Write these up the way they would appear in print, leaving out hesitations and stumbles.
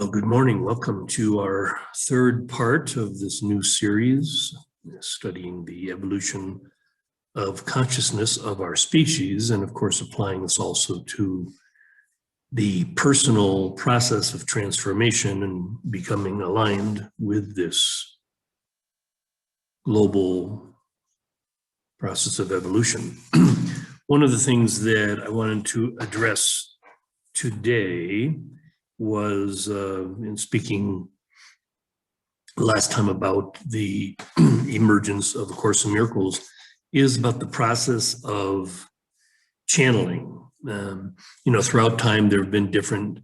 Well, good morning. Welcome to our third part of this new series, studying the evolution of consciousness of our species, and of course, applying this also to the personal process of transformation and becoming aligned with this global process of evolution. One of the things that I wanted to address today was in speaking last time about the emergence of A Course in Miracles is about the process of channeling. Throughout time, there have been different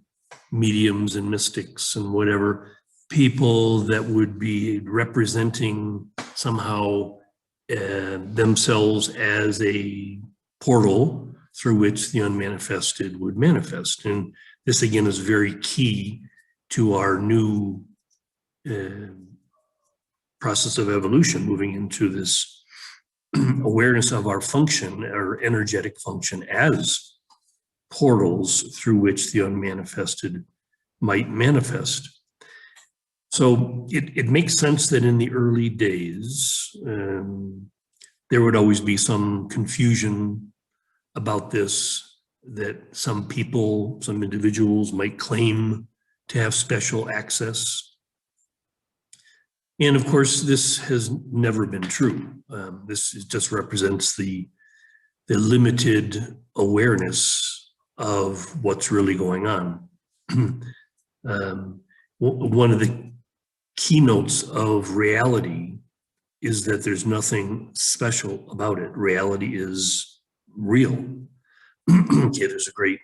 mediums and mystics and whatever, people that would be representing somehow themselves as a portal through which the unmanifested would manifest. And this, again, is very key to our new process of evolution, moving into this awareness of our function, our energetic function as portals through which the unmanifested might manifest. So it makes sense that in the early days, there would always be some confusion about this, that some people, some individuals might claim to have special access. And of course, this has never been true. This just represents the limited awareness of what's really going on. One of the keynotes of reality is that there's nothing special about it. Reality is real. Okay, there's a great,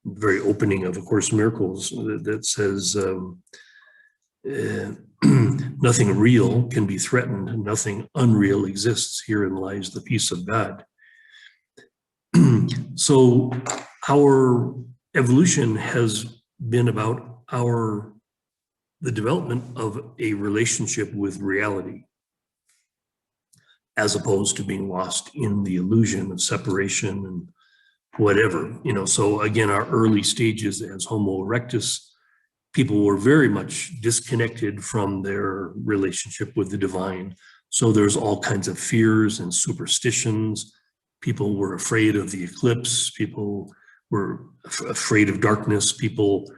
very opening of A Course in Miracles that says, nothing real can be threatened, nothing unreal exists. Herein lies the peace of God. So our evolution has been about the development of a relationship with reality, as opposed to being lost in the illusion of separation and whatever. So again, our early stages as Homo erectus, people were very much disconnected from their relationship with the divine. So there's all kinds of fears and superstitions. People were afraid of the eclipse. People were afraid of darkness. People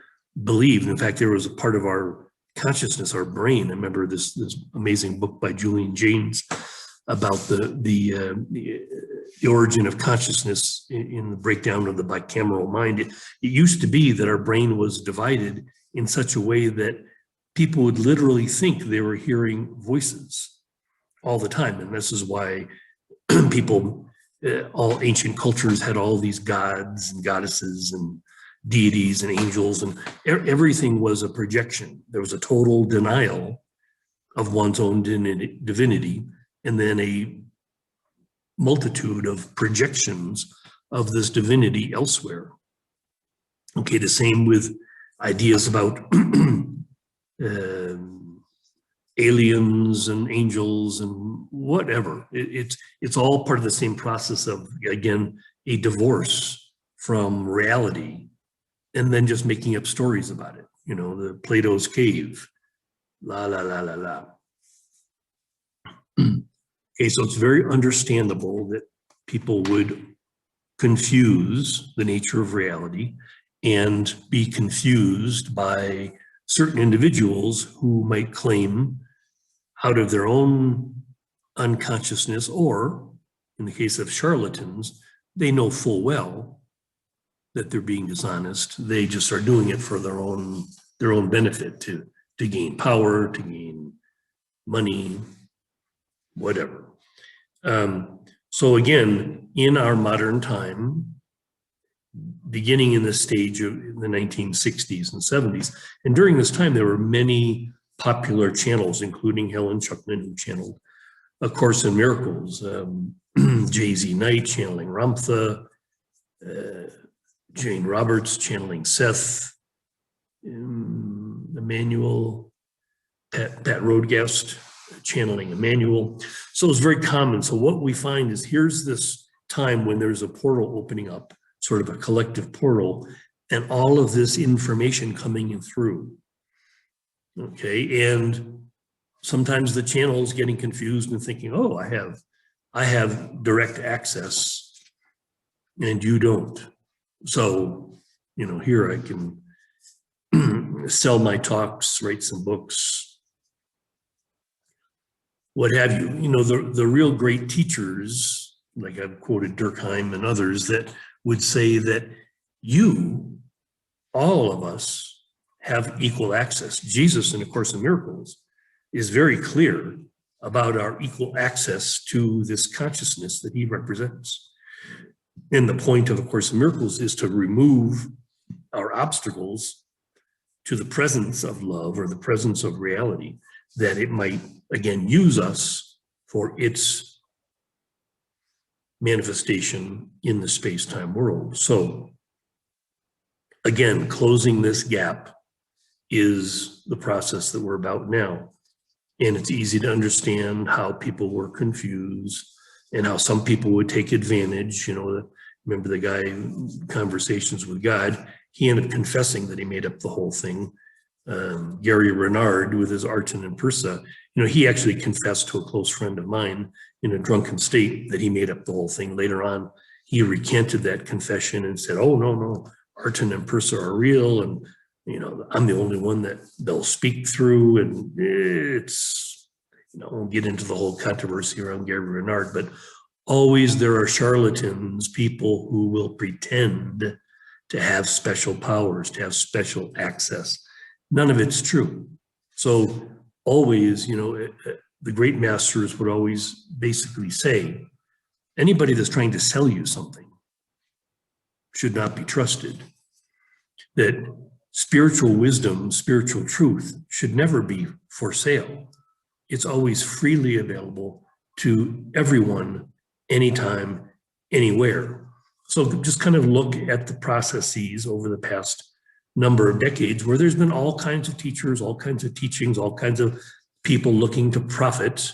believed, in fact, there was a part of our consciousness, our brain. I remember this amazing book by Julian Jaynes about the origin of consciousness in the breakdown of the bicameral mind. It used to be that our brain was divided in such a way that people would literally think they were hearing voices all the time. And this is why people, all ancient cultures had all these gods and goddesses and deities and angels, and everything was a projection. There was a total denial of one's own divinity, and then a multitude of projections of this divinity elsewhere. Okay, the same with ideas about aliens and angels and whatever. It's all part of the same process of, again, a divorce from reality, and then just making up stories about it. The Plato's cave, la, la, la, la, la. Okay, so it's very understandable that people would confuse the nature of reality and be confused by certain individuals who might claim out of their own unconsciousness, or in the case of charlatans, they know full well that they're being dishonest. They just are doing it for their own benefit, to gain power, to gain money, whatever. So again, in our modern time, beginning in this stage of the 1960s and 70s, and during this time, there were many popular channels, including Helen Schucman, who channeled A Course in Miracles, J.Z. Knight channeling Ramtha, Jane Roberts channeling Seth, Emmanuel, Pat Rodegast channeling Emmanuel. So it's very common. So what we find is, here's this time when there's a portal opening up, sort of a collective portal, and all of this information coming in through. Okay, and sometimes the channel is getting confused and thinking, oh, I have direct access and you don't. So, here I can sell my talks, write some books, what have you. The real great teachers, like I've quoted Durkheim and others, that would say that all of us, have equal access. Jesus in A Course in Miracles is very clear about our equal access to this consciousness that he represents. And the point of A Course in Miracles is to remove our obstacles to the presence of love or the presence of reality, that it might, again, use us for its manifestation in the space-time world. So, again, closing this gap is the process that we're about now. And it's easy to understand how people were confused and how some people would take advantage. Remember the guy, Conversations with God, he ended up confessing that he made up the whole thing. Gary Renard with his Arten and Persa, he actually confessed to a close friend of mine in a drunken state that he made up the whole thing. Later on, he recanted that confession and said, oh, no, Arten and Persa are real, and I'm the only one that they'll speak through. And it's, we'll get into the whole controversy around Gary Renard, but always there are charlatans, people who will pretend to have special powers, to have special access. None of it's true. So always, the great masters would always basically say, anybody that's trying to sell you something should not be trusted. That spiritual wisdom, spiritual truth should never be for sale. It's always freely available to everyone, anytime, anywhere. So just kind of look at the processes over the past number of decades where there's been all kinds of teachers, all kinds of teachings, all kinds of people looking to profit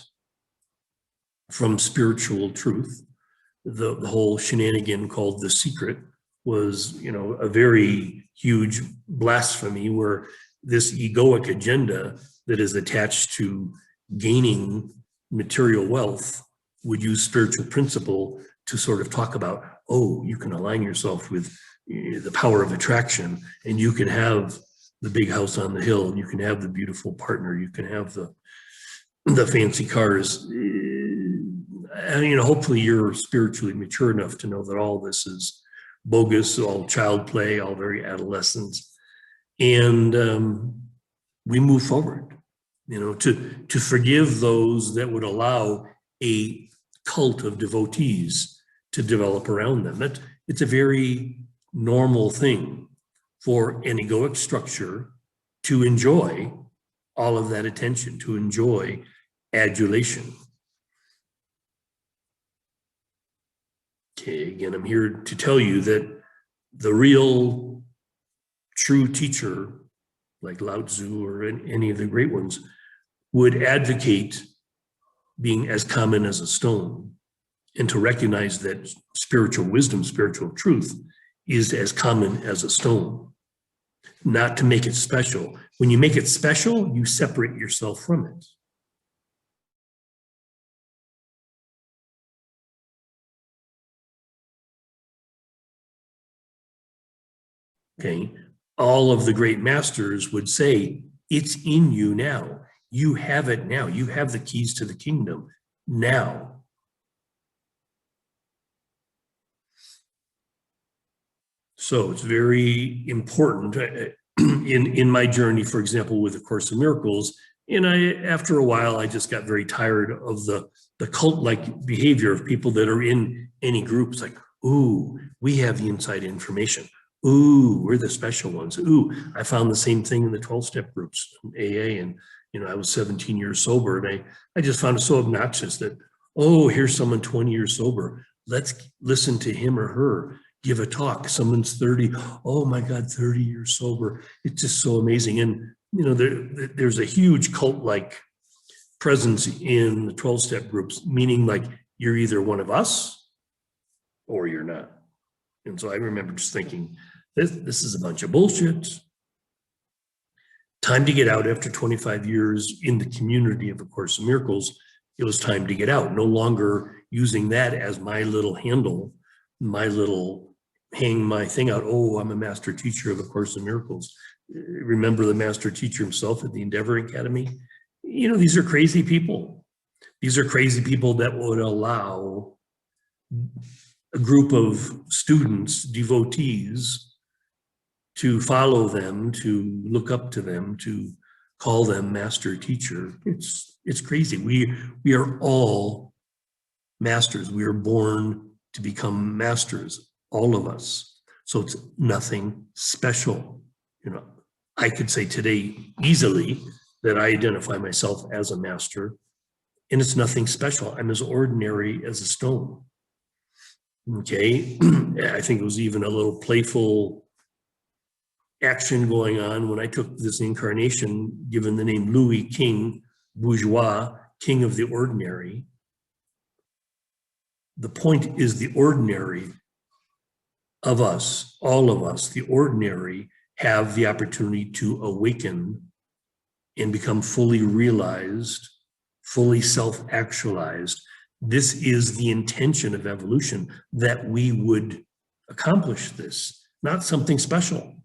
from spiritual truth. The whole shenanigan called The Secret was, a very huge blasphemy where this egoic agenda that is attached to gaining material wealth would use spiritual principle to sort of talk about, oh, you can align yourself with the power of attraction, and you can have the big house on the hill, and you can have the beautiful partner, you can have the fancy cars. And, hopefully you're spiritually mature enough to know that all this is bogus, all child play, all very adolescent. And we move forward, to forgive those that would allow a cult of devotees to develop around them. It's a very normal thing for an egoic structure to enjoy all of that attention, to enjoy adulation. Okay, again, I'm here to tell you that the real true teacher, like Lao Tzu or any of the great ones, would advocate being as common as a stone, and to recognize that spiritual wisdom, spiritual truth is as common as a stone, not to make it special. When you make it special, you separate yourself from it. Okay, all of the great masters would say, it's in you now. You have it now. You have the keys to the kingdom now. So it's very important in my journey, for example, with A Course in Miracles. And after a while, I just got very tired of the cult-like behavior of people that are in any groups, like, ooh, we have the inside information. Ooh, we're the special ones. Ooh, I found the same thing in the 12-step groups, AA, and I was 17 years sober, and I just found it so obnoxious that, oh, here's someone 20 years sober. Let's listen to him or her give a talk. Someone's 30. Oh my God, 30 years sober. It's just so amazing. And there's a huge cult-like presence in the 12-step groups, meaning like you're either one of us or you're not. And so I remember just thinking, this is a bunch of bullshit. time to get out after 25 years in the community of A Course in Miracles. It was time to get out, no longer using that as my little handle, my little hang my thing out. Oh, I'm a master teacher of A Course in Miracles. Remember the master teacher himself at the Endeavor Academy? You know, these are crazy people. These are crazy people that would allow a group of students, devotees, to follow them, to look up to them, to call them master teacher. It's crazy. We are all masters. We are born to become masters, all of us. So it's nothing special. You know, I could say today easily that I identify myself as a master, and it's nothing special. I'm as ordinary as a stone. Okay, I think it was even a little playful action going on when I took this incarnation, given the name Louis King Bourgeois, King of the Ordinary. The point is the ordinary of us, all of us, the ordinary, have the opportunity to awaken and become fully realized, fully self-actualized. This is the intention of evolution, that we would accomplish this, not something special.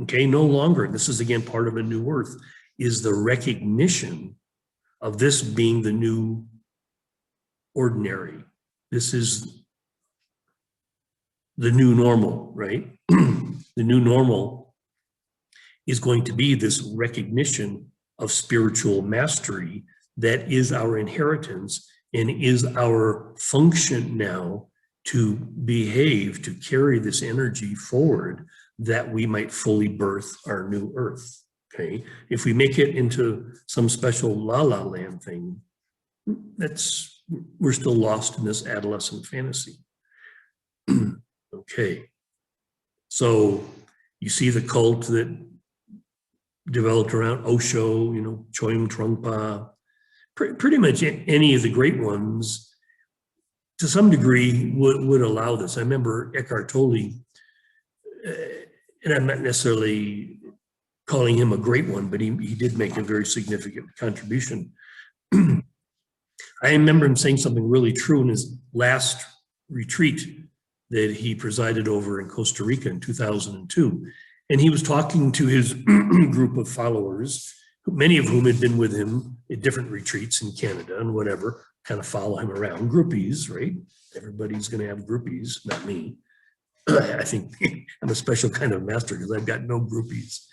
Okay, no longer, this is again part of a new earth, is the recognition of this being the new ordinary. This is the new normal, right? The new normal is going to be this recognition of spiritual mastery that is our inheritance and is our function now to behave, to carry this energy forward, that we might fully birth our new earth. Okay, if we make it into some special la la land thing, we're still lost in this adolescent fantasy. Okay, so you see the cult that developed around Osho, you know, Chogyam Trungpa, pretty much any of the great ones to some degree would allow this. I remember Eckhart Tolle, and I'm not necessarily calling him a great one, but he did make a very significant contribution. I remember him saying something really true in his last retreat that he presided over in Costa Rica in 2002. And he was talking to his group of followers, many of whom had been with him at different retreats in Canada and whatever, kind of follow him around, groupies, right? Everybody's going to have groupies, not me. I think I'm a special kind of master because I've got no groupies.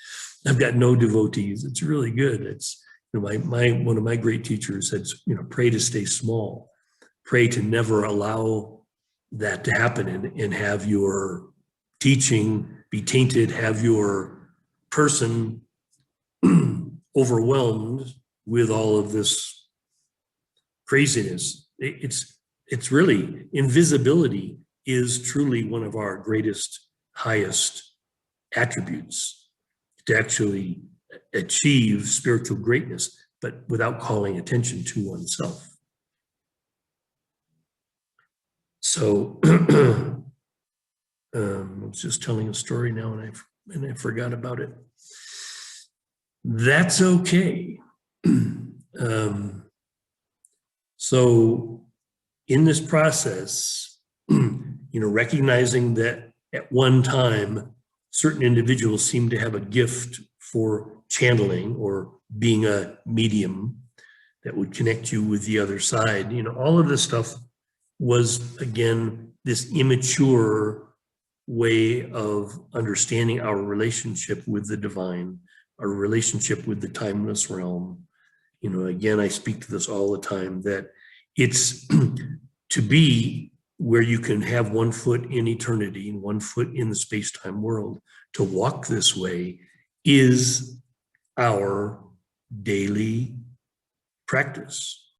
I've got no devotees. It's really good. It's, you know, one of my great teachers said, you know, pray to stay small. Pray to never allow that to happen and have your teaching be tainted, have your person overwhelmed with all of this craziness. It's really, invisibility is truly one of our greatest, highest attributes, to actually achieve spiritual greatness, but without calling attention to oneself. So I was just telling a story now and I forgot about it. That's okay. So in this process, you know, recognizing that at one time, certain individuals seem to have a gift for channeling or being a medium that would connect you with the other side. You know, all of this stuff was, again, this immature way of understanding our relationship with the divine, our relationship with the timeless realm. You know, again, I speak to this all the time, that it's to be where you can have one foot in eternity and one foot in the space-time world. To walk this way is our daily practice.